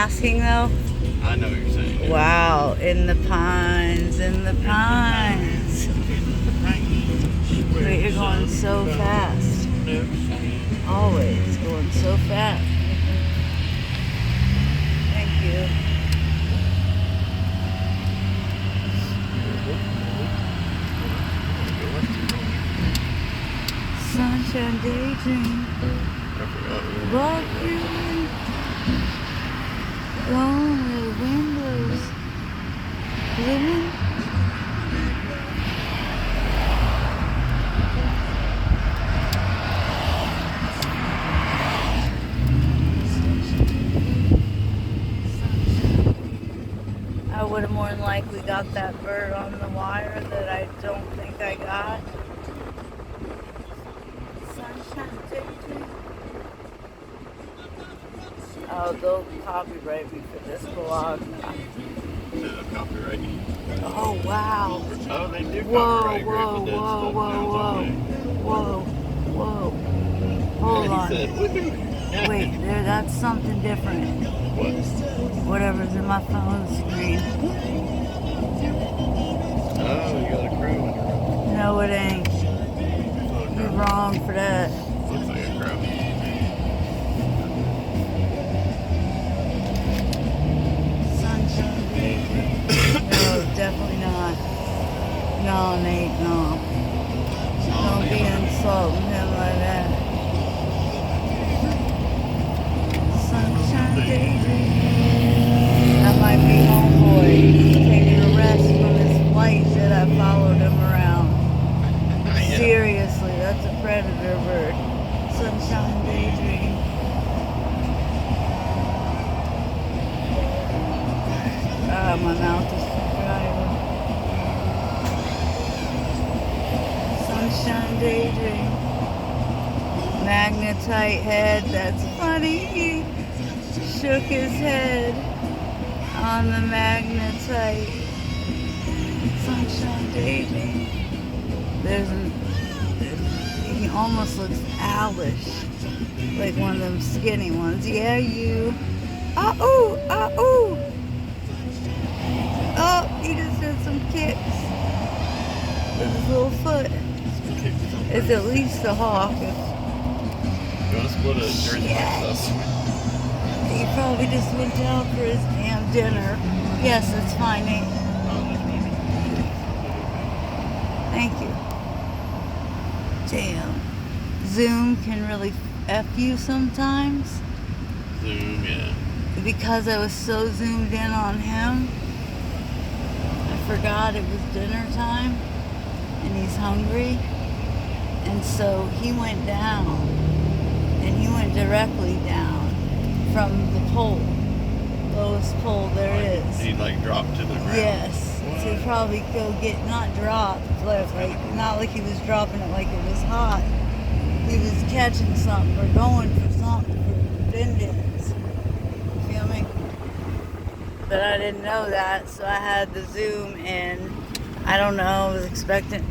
asking though? I know what you're saying. Yeah. Wow, in the pines, in the pines. Wait, you're going so fast. Always going so fast. Thank you. Sunshine daydream. Walk you in. Going where the wind blows. Living. I would have more than likely got that bird on the wire that I don't think I got. Sunshine daydream. Oh, they'll copyright me for this vlog. No, copyright. Oh, wow. Oh, they do Whoa, copyright whoa, Grateful Dead whoa, stuff. whoa, whoa. Whoa, whoa. Hold on. He said, woohoo. Wait, there, that's something different. What? Whatever's in my phone screen. Oh, you got a crow in your No, it ain't. You're wrong for that. Looks like a crow. Sunshine daydream. No, definitely not. No, Nate, no. Don't be insulting him like that. Sunshine daydream. That might be homeboy. He's taking a rest from his flight that I followed him around. Yeah. Seriously, that's a predator bird. Sunshine daydream. Ah, my mouth is dry. Sunshine daydream. Magnetite head. That's funny. He shook his head on the magnetite. Sunshine daydream. He almost looks owlish, like one of them skinny ones. Yeah, you. Oh, oh. Oh, he just did some kicks with his little foot. It's at least a hawk. You want to split a Jersey Mike's sauce? He probably just went out for his damn dinner. Yes, that's fine, Nate. Thank you. Damn. Zoom can really F you sometimes. Zoom, yeah. Because I was so zoomed in on him, I forgot it was dinner time and he's hungry. And so he went down, and he went directly down from the pole, lowest pole there is. He like dropped to the ground. Yes. So he'd probably go get, not dropped, but like, not like he was dropping it like it was hot. He was catching something or going for something for din-dins. You feel me? But I didn't know that, so I had the zoom in. I don't know, I was expecting.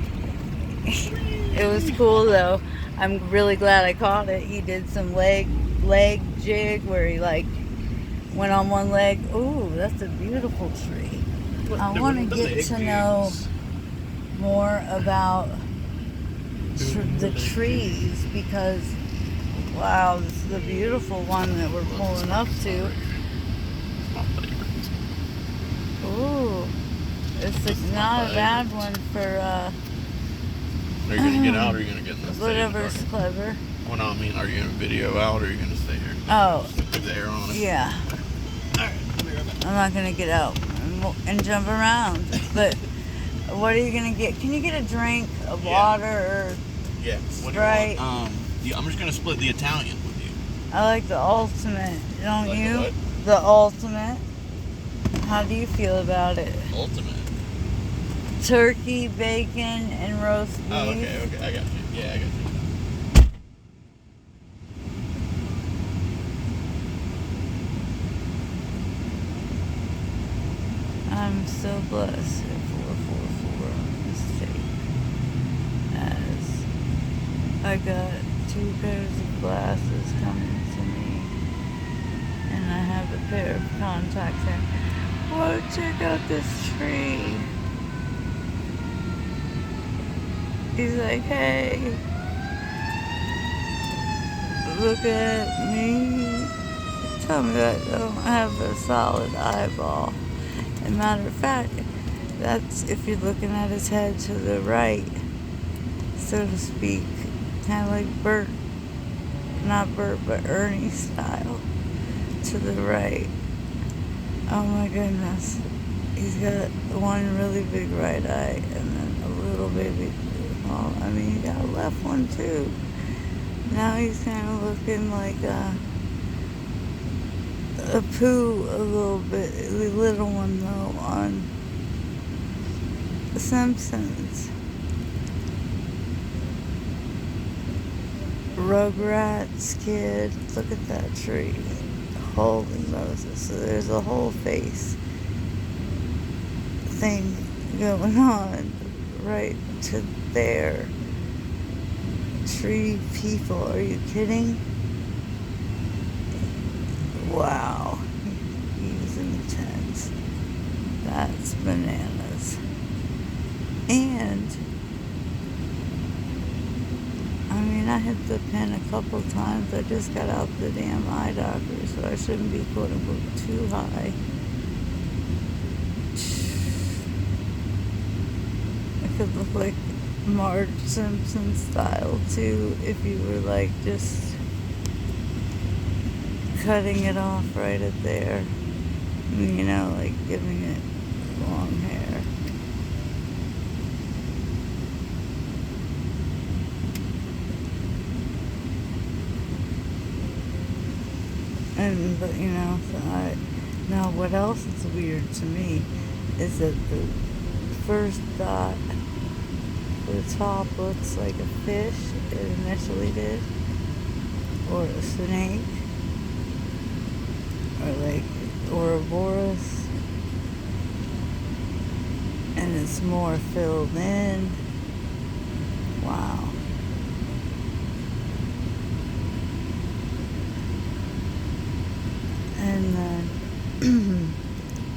It was cool though. I'm really glad I caught it. He did some leg jig where he like went on one leg. Ooh, that's a beautiful tree. I want to get to know more about the trees because, wow, this is a beautiful one that we're pulling up to. Ooh, it's not a bad one for, Are you going to get out or are you going to get in the whatever's clever. Well, no, I mean, are you going to video out or are you going to stay here? Oh, With the air on it? yeah. Alright, I'll be right back. I'm not going to get out and jump around. But what are you going to get? Can you get a drink of water or Yeah. Sprite? I'm just going to split the Italian with you. I like the ultimate, don't Like the you? what? The ultimate. How do you feel about it? Ultimate. Turkey, bacon, and roast beef. Oh, okay, I got you. Yeah, I got you. I'm so blessed at 444 mistake. As I got 2 pairs of glasses coming to me, and I have a pair of contacts in. Whoa, check out this tree. He's like, hey, look at me. Tell me I don't have a solid eyeball. As a matter of fact, that's if you're looking at his head to the right, so to speak. Kind of like Bert, not Bert, but Ernie style. To the right. Oh my goodness. He's got one really big right eye and then a little baby. Oh, I mean, he got a left one too. Now he's kind of looking like a poo a little bit, the little one though, on The Simpsons. Rugrats kid. Look at that tree. Holy Moses. So there's a whole face thing going on right to there. Tree people. Are you kidding? Wow. He's intense. That's bananas. And I mean, I hit the pen a couple times. I just got out the damn eye doctor, so I shouldn't be quote unquote too high. I could look like Marge Simpson style too if you were like just cutting it off right at there. You know, like giving it long hair. And, but you know, so now what else is weird to me is that the first dot, the top looks like a fish, it initially did, or a snake, or like Ouroboros, and it's more filled in. Wow. And then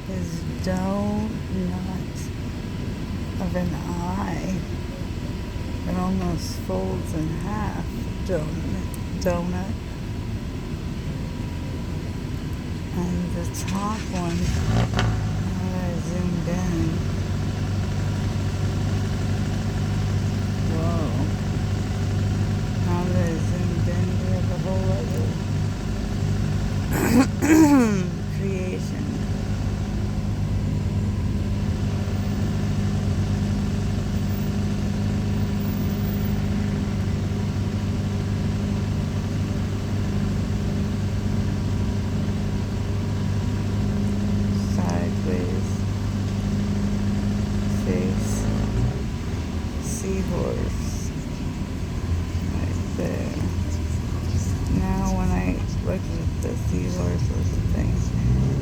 his donut of an eye, it almost folds in half. Donut. And the top one, I zoomed in. Whoa. Now that I zoomed in, we have a whole other creation. Sideways face, seahorse right there. Now when I look at the seahorse or something,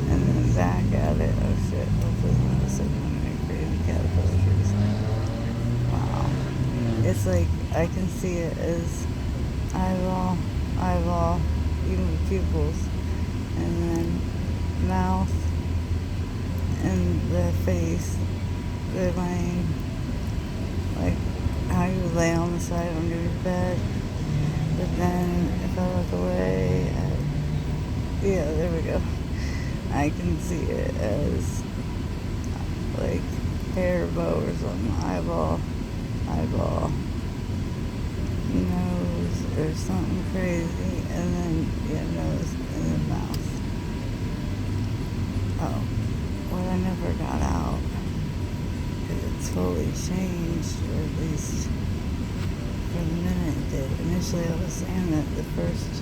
and then back at it, oh shit, hopefully I'm not sitting on any crazy caterpillar trees. Wow. It's like, I can see it as eyeball, even with pupils, and then mouth, and the face, they're laying, like how you lay on the side under your bed. But then if I look away, yeah, there we go. I can see it as like hair bow or something, eyeball, nose or something crazy, and then nose and then mouth. Oh, what I never got out, because it's fully changed, or at least for the minute it did. Initially I was saying that the first,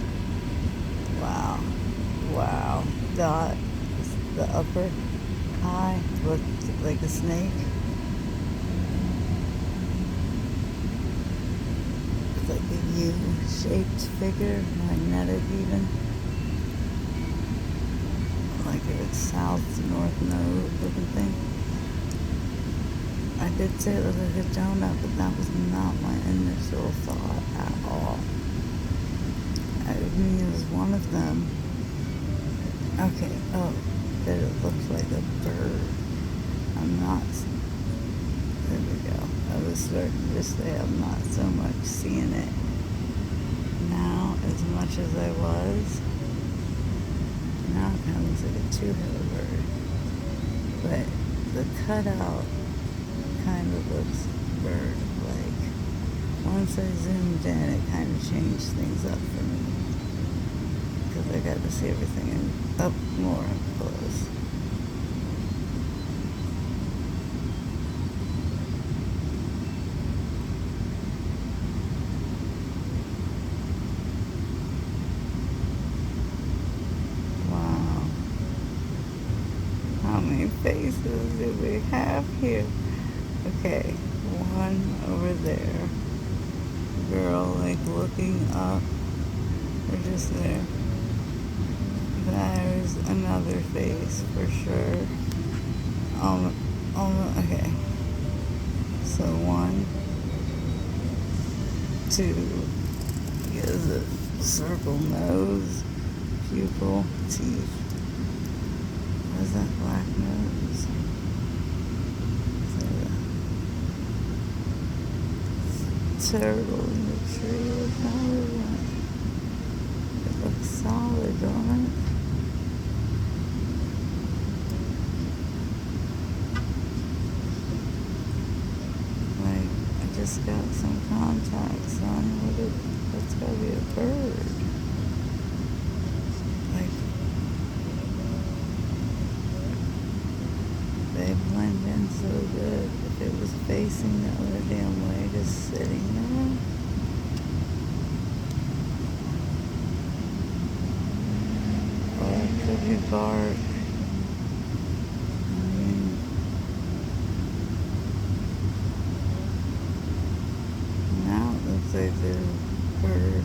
wow, dot, the upper eye looked like a snake. It's like a U-shaped figure, magnetic even. Like a south to north node looking thing. I did say it looked like a donut, but that was not my initial thought at all. I mean, it was one of them. Okay, oh, that it looks like a bird. I'm not. There we go. I was starting to say I'm not so much seeing it now as much as I was. Now it kind of looks like a two-headed bird. But the cutout kind of looks bird-like. Once I zoomed in, it kind of changed things up for me. Because I got to see everything up more up close. Wow. How many faces do we have here? Okay, one over there. Girl, like looking up. Or just there. There's another face for sure. Okay. So 1, 2. He has a circle nose, pupil, teeth. What is that black nose? Is that a turtle in the tree? What is that? It looks solid, don't it? Like, I just got some contacts on. That's gotta be a bird. Like, they blend in so good. If it was facing the other damn way, just sitting there. Or it could be bark. I mean, now it looks like a bird.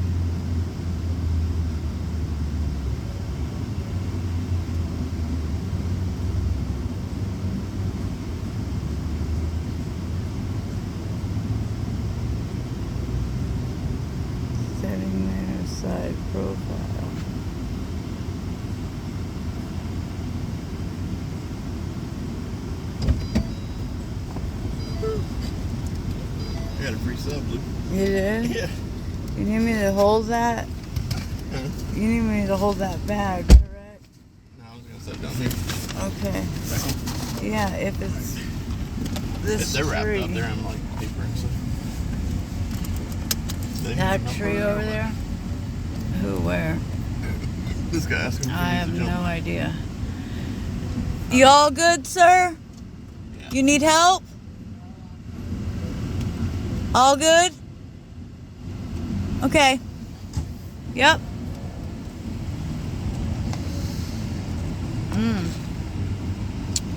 Setting their side profile. I got a free sub, Luke. You did? Yeah. You need me to hold that? Huh? You need me to hold that bag, correct? No, I was gonna set it down here. Okay. Back home. Yeah, if it's this They're wrapped tree. up there in like paper and stuff. They That need to tree know over there? Who, where? This guy asked him if I he have needs to no jump. idea. You all good, sir? Yeah. You need help? All good? Okay. Yep.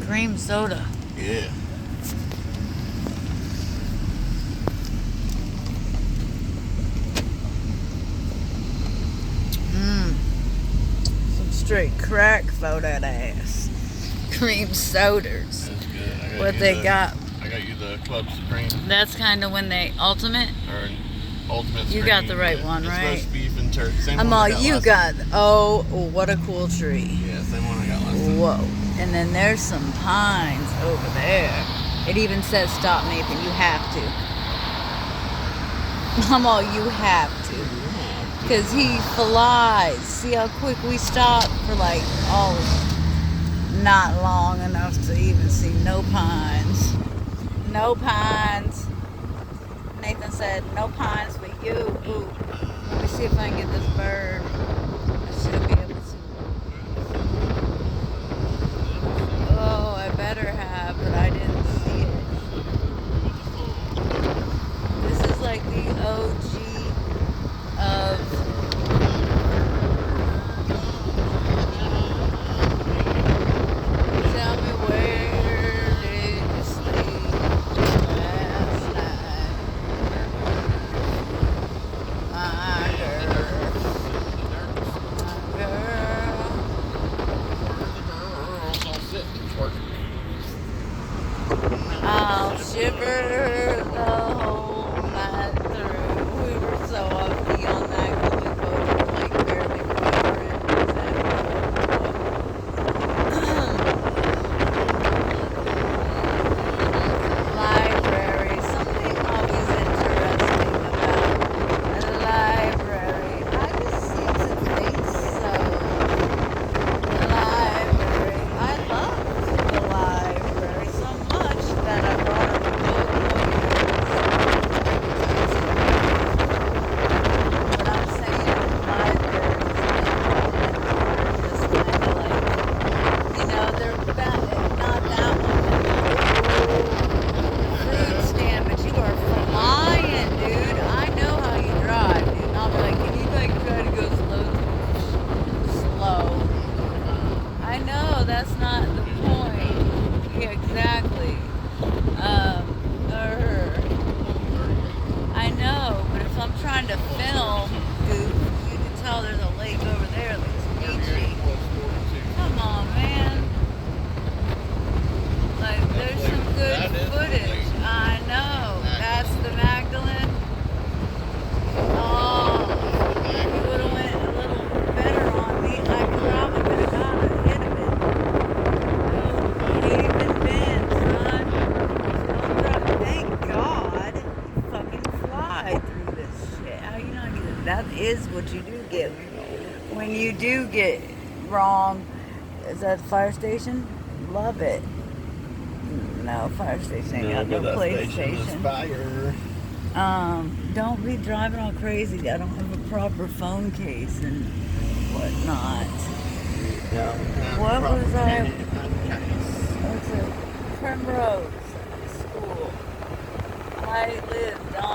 Cream soda. Yeah. Some straight crack for that ass. Cream sodas. That's good. What they got? I got you the Club Supreme That's kind of when they ultimate. or Ultimate You Supreme. got the right one, it's right? roast beef and turkey. Same I'm one all I got you last got. Oh, what a cool tree. Yeah, same one I got last time. Whoa. And then there's some pines over there. It even says stop Nathan. You have to. I'm all you have to. Because he flies. See how quick we stopped for like, not long enough to even see no pines. No pines. Nathan said, no pines for you. Ooh. Let me see if I can get this bird. I should be able to. Oh, I better have, but I didn't see it. This is like the OG of... Tell me where did you sleep last night? My girl. My girl. I'll shiver the whole night through. We were so upbeat on that because we both were like barely remembering exactly what it was. that's not the point. Yeah, exactly. I know, but if I'm trying to film, dude, you can tell there's a lake over there that's 38 beachy. plus 42. Come on, man. Like, there's some good That is the footage. lake. I know. That's the Magdalene. Oh, you would have went a little better on me. I probably would have got ahead of it. No, ain't even been, son. Don't drive. Thank God you fucking fly through this shit. How you not get? That is what you do get when you do get wrong. Is that the fire station? Love it. No, fire station ain't got no police station. Fire. Don't be driving all crazy. I don't have a proper phone case and whatnot. What was I? What's it? Primrose School. I lived on